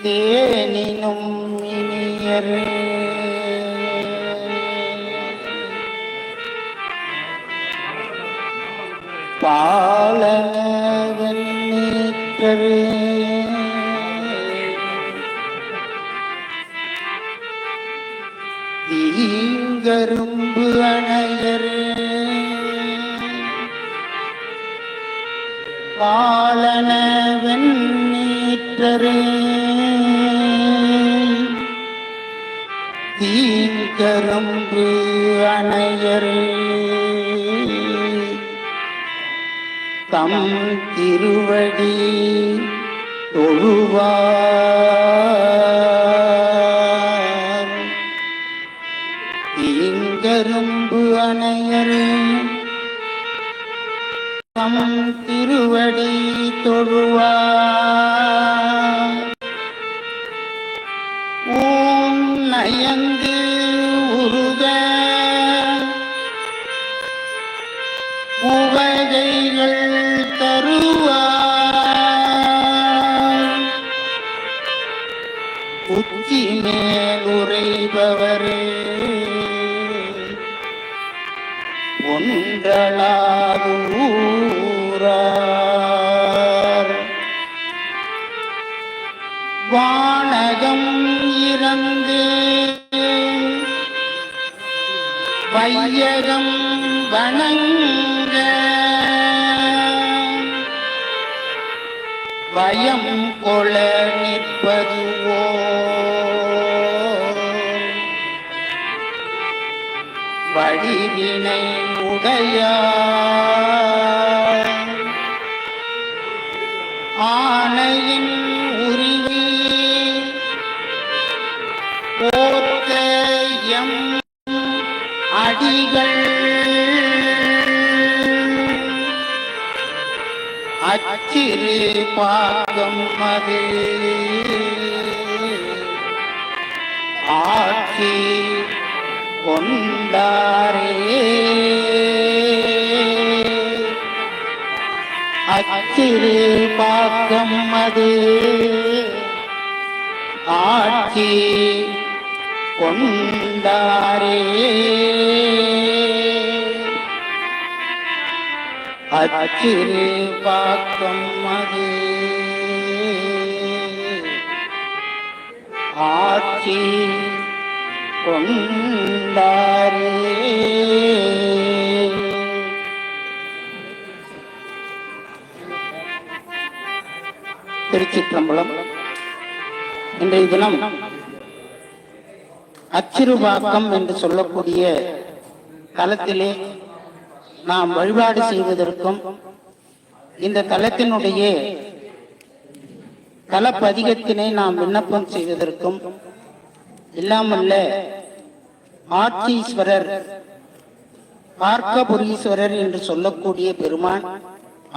தேனினும் இனியர் பாலனவன் நீற்றரு தீங்கரும்பு அணையர் பாலனவன் நீற்றரு தீங்கரும்பு அணையர் தம் திருவடி தொழுவார் தீங்கரும்பு அணையர் தம் திருவடி தொழுவார் ஊன் நயந்து உருக உவகைகள் தருவார் உச்சி மேல் உரைபவரே ஒன்றலாது ஊரார் வானகம் இறந்து வையகம் வணங்க பயம் கொள நிற்பதுவோ வடிவினை உடையார் ஆணையின் உரிவி போத்த எம் அடிகள் அச்சிறு பாகம் அது ஆட்சி கொண்டாரே அச்சிறு பாகம் அது ஆட்சி கொண்டாரே அச்சிறு பாக்கம் அது ஆட்சி கொண்டாரே. திருச்சிற்றம்பலம். இன்றைய தினம் அச்சிறுபாக்கம் என்று சொல்லக்கூடிய தலத்திலே நாம் வழிபாடு செய்வதற்கும் இந்த தலத்தினுடைய தலப்பதிகத்தினை நாம் விண்ணப்பம் செய்வதற்கும் இல்லாமல்ல ஆட்சீஸ்வரர் பார்க்கபுரீஸ்வரர் என்று சொல்லக்கூடிய பெருமான்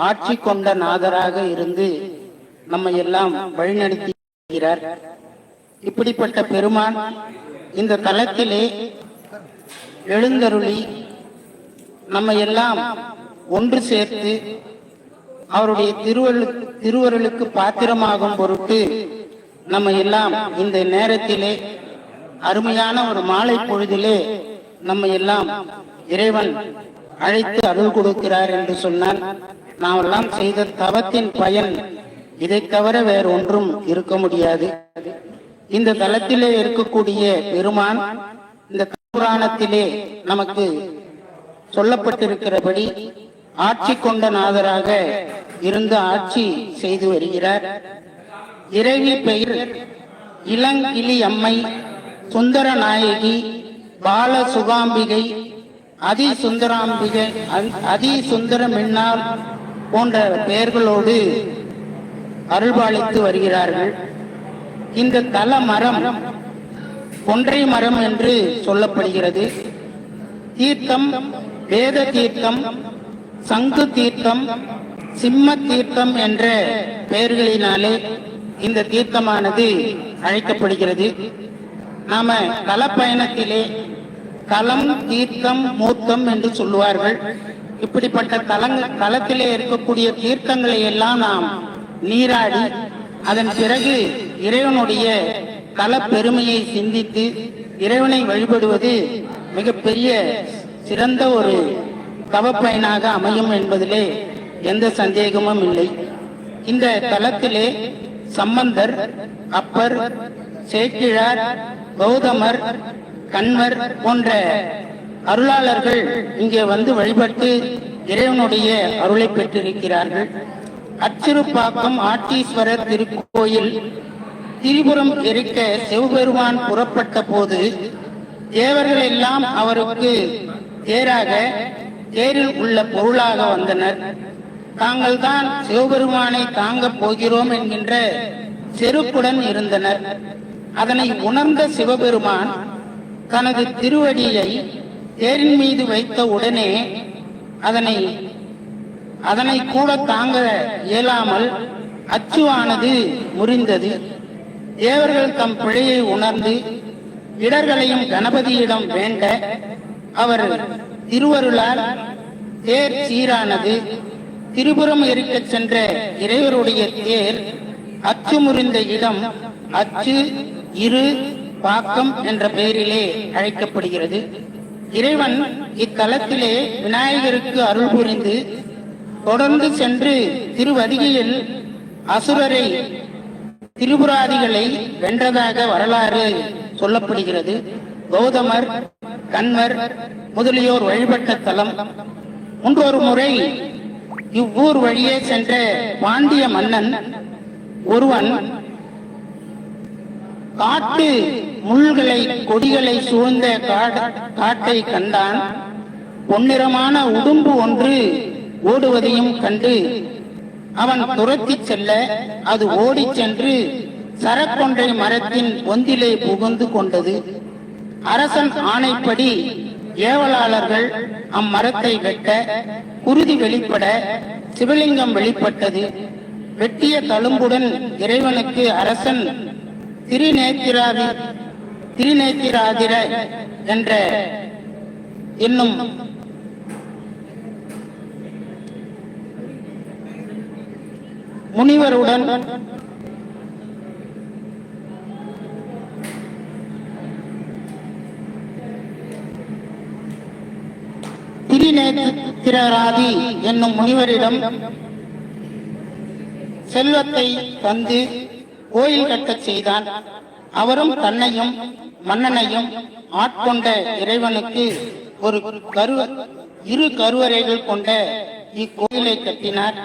ஆட்சி கொண்ட நாதராக இருந்து நம்மை எல்லாம் வழிநடத்துகிறார். இப்படிப்பட்ட பெருமான் இந்த தலத்திலே எழுந்தருளி நம்ம எல்லாம் ஒன்று சேர்த்து அவருடைய திருவருளுக்கு பாத்திரமாகும் பொருட்டு நம்ம எல்லாம் இந்த நேரத்திலே அருமையான ஒரு மாலை பொழுதிலே நம்ம எல்லாம் இறைவன் அழைத்து அருள் கொடுக்கிறார் என்று சொன்னால் நாம் எல்லாம் செய்த தவத்தின் பயன் இதை தவிர வேறு ஒன்றும் இருக்க முடியாது. இந்த தலத்திலே இருக்கக்கூடிய பெருமான் இந்த புராணத்திலே நமக்கு சொல்லப்பட்டிருக்கிறபடி ஆட்சி கொண்ட நாதராக இருந்து ஆட்சி செய்து வருகிறார். இறைவி பெயர் இளங்கிளி அம்மை, சுந்தர நாயகி, பால சுகாம்பிகை, அதிசுந்தராம்பிகை, அதிசுந்தர மின்னார் போன்ற பெயர்களோடு அருள்பாலித்து வருகிறார்கள். இந்த தல மரம் கொன்றை மரம் என்று சொல்லப்படுகிறது. தீர்த்தம் வேத தீர்த்தம், சங்கு தீர்த்தம், சிம்ம தீர்த்தம் என்ற பெயர்களினாலே இந்த தீர்த்தமானது அழைக்கப்படுகிறது. நாம தலப்பயணத்திலே தலம், தீர்த்தம், மூர்த்தம் என்று சொல்லுவார்கள். இப்படிப்பட்ட தலத்திலே இருக்கக்கூடிய தீர்த்தங்களை எல்லாம் நாம் நீராடி அதன் பிறகு இறைவனுடைய தல பெருமையை சிந்தித்து இறைவனை வழிபடுவது மிகப்பெரிய சிறந்த ஒரு தவப்பயனாக அமையும் என்பதிலே எந்த சந்தேகமும் இல்லை. இந்த தலத்திலே சம்பந்தர், அப்பர், சேக்கிழார், கௌதமர், கண்வர் போன்ற அருளாளர்கள் இங்கே வந்து வழிபட்டு இறைவனுடைய அருளை பெற்றிருக்கிறார்கள். அச்சிறுபாக்கம் ஆட்டீஸ்வரர் திருக்கோயில் திரிபுரம் எரிக்க சிவபெருமான் புறப்பட்ட போது தேவர்கள் எல்லாம் அவருக்கு தேராக, தேரில் உள்ள பொருளாக வந்தனர். தாங்கள் தான் சிவபெருமானை தாங்கப் போகிறோம் என்கின்ற செருக்குடன் இருந்தனர். அதனை உணர்ந்த சிவபெருமான் தனது திருவடியை தேரின் மீது வைத்த உடனே அதனை கூட தாங்க இயலாமல் அச்சுவானது முறிந்தது. தேவர்கள் தம் பிழையை உணர்ந்து இடர்களையும் கணபதியிடம் வேண்ட அவர் திருவருளால் தேர் சீரானது. திரிபுரம் எரிக்க சென்ற இறைவருடைய தேர் அச்சு முறிந்த இடம் அச்சு இரு பாக்கம் என்ற பெயரிலே அழைக்கப்படுகிறது. இறைவன் இத்தலத்திலே விநாயகருக்கு அருள் புரிந்து தொடர்ந்து சென்று திருவதிகையில் அசுரரை, திரிபுராதிகளை வென்றதாக வரலாறு சொல்லப்படுகிறது. கௌதமர், கண்வர் முதலியோர் வழிபட்ட தலம். முன்பொரு முறை இவ்வூர் வழியே சென்ற பாண்டிய மன்னன் ஒருவன் காட்டு முள்களை, கொடிகளை சூழ்ந்த காட்டை கண்டான். பொன்னிறமான உடும்பு ஒன்று ஓடுவதையும் கண்டு அவன் துரத்தி செல்ல அது ஓடிச் சென்று சரக்கொன்றை மரத்தின் ஒந்திலே புகுந்து கொண்டது. அரசன் ஆணைப்படி ஏவலாளர்கள் அம்மரத்தை வெட்ட குருதி வெளிப்பட சிவலிங்கம் வெளிப்பட்டது. வெட்டிய தழும்புடன் இறைவனுக்கு அரசன் திரிநேத்திராதிர என்னும் முனிவருடன் திரிநேத்திராதி என்னும் முனிவரிடம் செல்வத்தை தந்து கோயில் கட்டச் செய்தான். அவரும் தன்னையும் மன்னனையும் ஆட்கொண்ட இறைவனுக்கு இரு கருவறைகள் கொண்ட இக்கோயிலை கட்டினார்.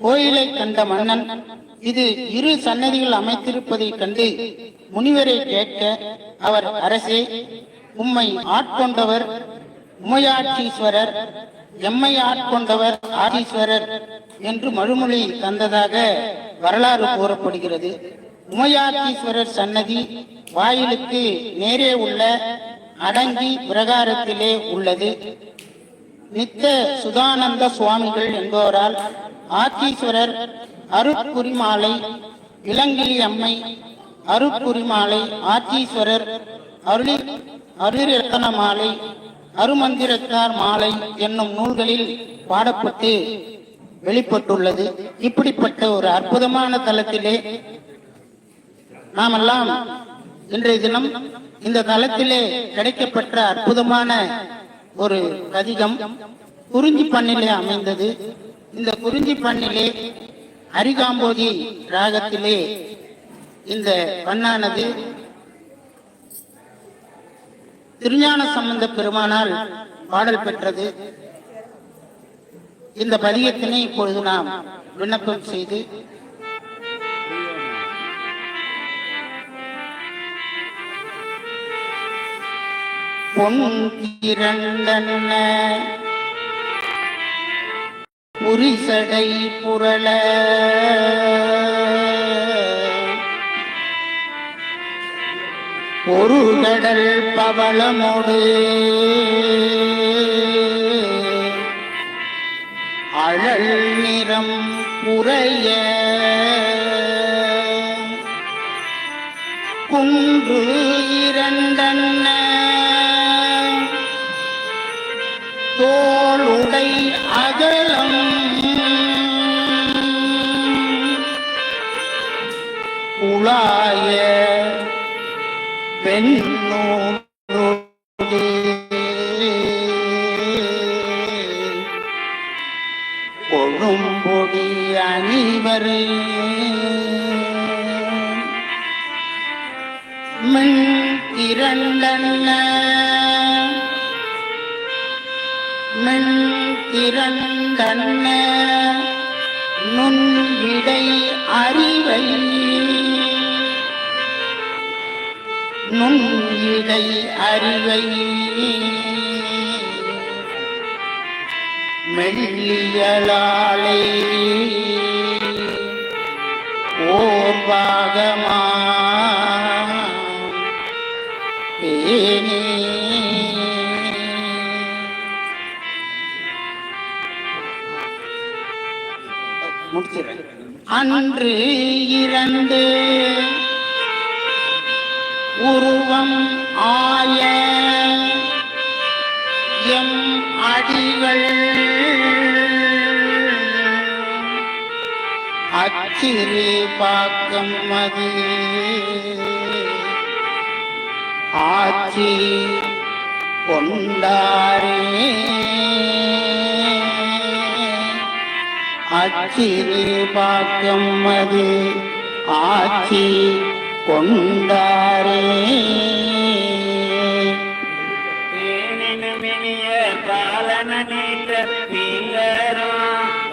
கோயிலை கண்ட மன்னன் இது இரு சன்னதிகள் அமைத்திருப்பதை கண்டு முனிவரை கேட்க அவர், அரசே, உம்மை ஆட்கொண்டவர் உமையாட்சீஸ்வரர், எம்மை ஆட்கொண்டவர் ஆட்சீஸ்வரர் என்று மறுமொழி தந்ததாக வரலாறு கூறப்படுகிறது. உமையாட்சீஸ்வரர் சன்னதி வாயிலுக்கு நேரே உள்ள அடங்கி பிரகாரத்திலே உள்ளது. நித்த சுதானந்த சுவாமிகள் என்பவரால் ஆட்சீஸ்வரர் அருட்குறிமாலை, இளங்கிலி அம்மை அருட்குறிமாலை, ஆட்சீஸ்வரர் அருளிரத்தன மாலை, அருமந்திரத்தார் மாலை என்னும் நூல்களில் பாடப்பட்டு வெளிப்பட்டுள்ளது. இப்படிப்பட்ட ஒரு அற்புதமான தலத்திலே நாமெல்லாம் இன்றைய தினம் இந்த தலத்திலே கிடைக்கப்பெற்ற அற்புதமான ஒரு பதிகம் குறிஞ்சி பண்ணிலே அமைந்தது. இந்த குறிஞ்சி பண்ணிலே அரிகாம்போதி ராகத்திலே இந்த பண்ணானது திருஞான சம்பந்த பெருமானால் பாடல் பெற்றது. இந்த பதிகத்தினை இப்பொழுது நாம் விண்ணப்பம் செய்து பொன் திரண்டன்ன புரிசடை புரள ஒரு கடல் பவளமோடு அழல் நிறம் புரைய குன்று இரண்டன்ன தோளுடை அகலம் உளாய பெண்ணோடு கொழும்பொடி அணிவர் மின் திரண்டன்ன நுண்விடை அறிவை மெல்லியலாளே ஓர்வாகமா பேனே அன்று இரண்டு உருவம் ஆய எம் அடிகள் அச்சிறு பாக்கம் அது ஆட்சி கொண்டாரே அச்சிறு பாக்கம் அது ஆட்சி கொண்டாரே தேனினுமினிய பாலன நீட்ட தீங்கரோ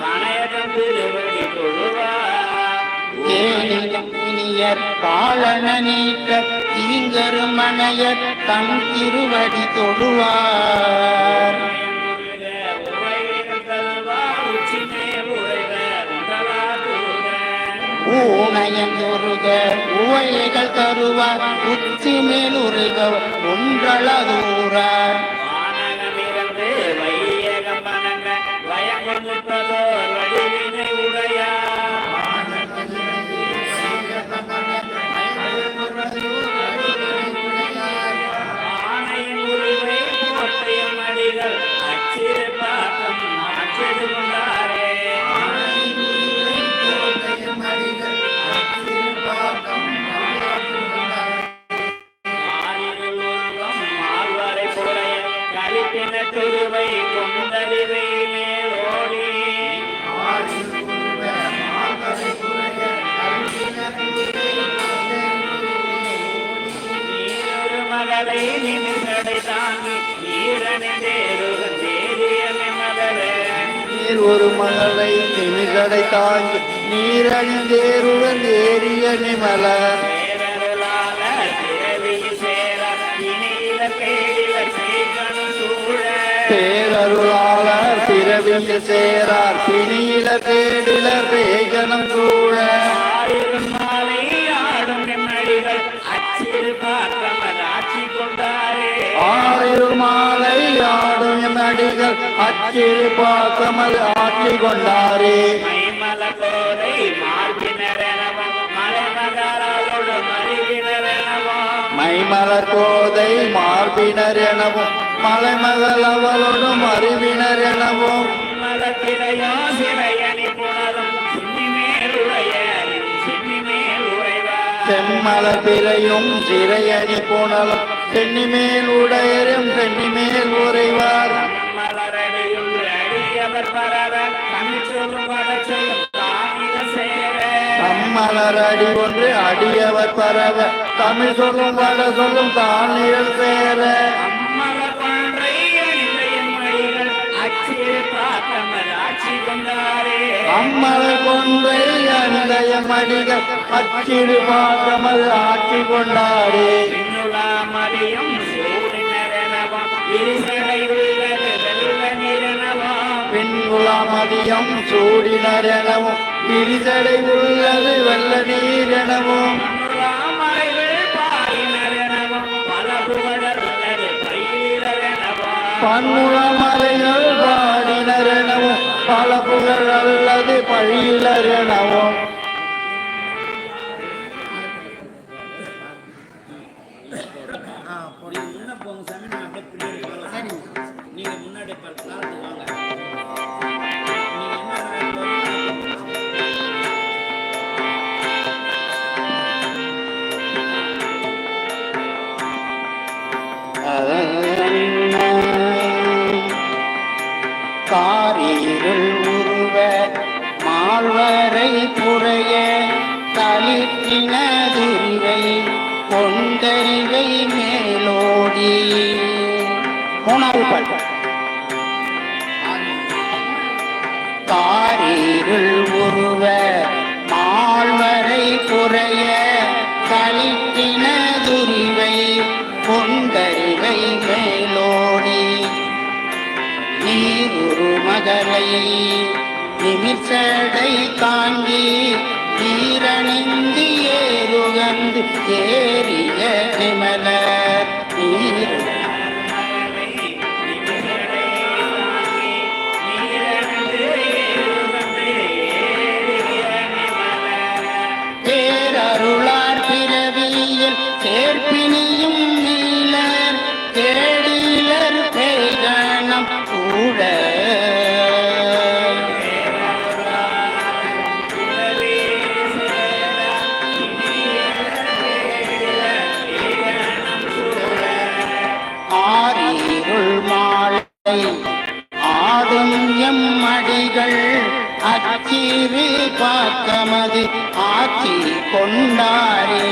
வணக்கம் திருவடி தொழுவார் தேனினுமினியர் பாலன நீட்ட தீங்கரும் மனையர் தம் திருவடி தொழுவார் ஊனையங்குருக உவைகள் தருவார் உச்சி மேல் உருக ஒன்றளதூரார் வானகமிருந்து வையகம் வணங்க வயங்கொள்ளுப்பதோர் வடிவினை உடையார் ஆணையின் உருவை கோட்டையும் அடிகள் அச்சிறு பாக்கம் அச்செடு கொண்டாரே துருவை கொண்டறிவை மேலோடி நீரொரு மகளை நிமிஷடை தாங்கி ஈரனேருக தேரியனை மகளே நீர் ஒரு மகளை நிமிஷடை தாங்கி நீரணிந்தேருடன் ஏறிய நிமலர் பேரருளால திரவியில் சேர இனியில பேரில செய்கணும் சூழ பேரருளாளர் பிறவியில் சேரார் பிணியில பேடில பேகனம் சூழ ஆயிரம் மாலை ஆடும் நடிகள் அச்சிறு பார்த்தவர் ஆட்சி கொண்டாரே ஆயிரம் மாலை ஆடும் நடிகள் அச்சிறு பாக்கமல் ஆட்சி கொண்டாரே மைமல கோதை மார்பினரெனவும் மலைமகராளோடு மருவினரெனவும் மைமலர் கோதை மார்பினர் எனவும் மலைமகள் அவளோடும் அறிவினர் எனவும் மலத்திரையோ சிறையணி புணரும் சின்னிமேலுடைய சின்னிமேல் உறைவார் செம்மல பிறையும் சிறையணி புனலும் சென்னிமேல் உடையரும் சென்னிமேல் உறைவார் மலரடியுள் அடியவர் பரவ தமிழ் சொல்லும் வட சொல்லும் தானில சேர தம்மலர் அடி ஒன்று அடியவர் பரவ தமிழ் சொல்லும் வட சொல்லும் தானியல் சேர அம்மலர் கொன்றை அணிந்தையும் மடிகள் அச்சிறு பார்த்தவர் ஆட்சி கொண்டாரே அம்மலர் கொன்றை அணிந்தய மடிகள் அச்சிறு பாக்கமல் ஆட்சி கொண்டாரே பின்னுலா மதியம் சூடினரெனவும் விரிசடை உள்ளது வெள்ள நிறனவும் பின்குலாமதியம் சூடினர் எனவும் விரிசடை உள்ளது வெள்ள நீர் எனவும் மறைகள் பாயினரெனவும் பல புகழல்லது பயிலரெனவும் பன்முளமலைகள் பாடினர் எனவும் பல புகழ் அல்லது பழியிலர் எனவும் நீங்க முன்னாடி வாங்க களிற்றினதுரிவை கொண்டறிவை மேலோடி. மூணாவது பாட்டு. காரீருள் உருவ மால்வரை குறைய களிற்றினதுரிவை கொண்டறிவை மேலோடி. நீருரு மதலை நிமிர்சடை தாங்கி நீரணிந்து ஏறுகந்து ஏறிய நிமலர் நீர் பேரருளார் பிறவியில் சேர்ப்பினியும் நீலர் கேடிலர் பேகணம் கூட. ஆரீருள் மாலை ஆடும் எம் அடிகள் அச்சிறு பாக்கமது ஆட்சி கொண்டாரே.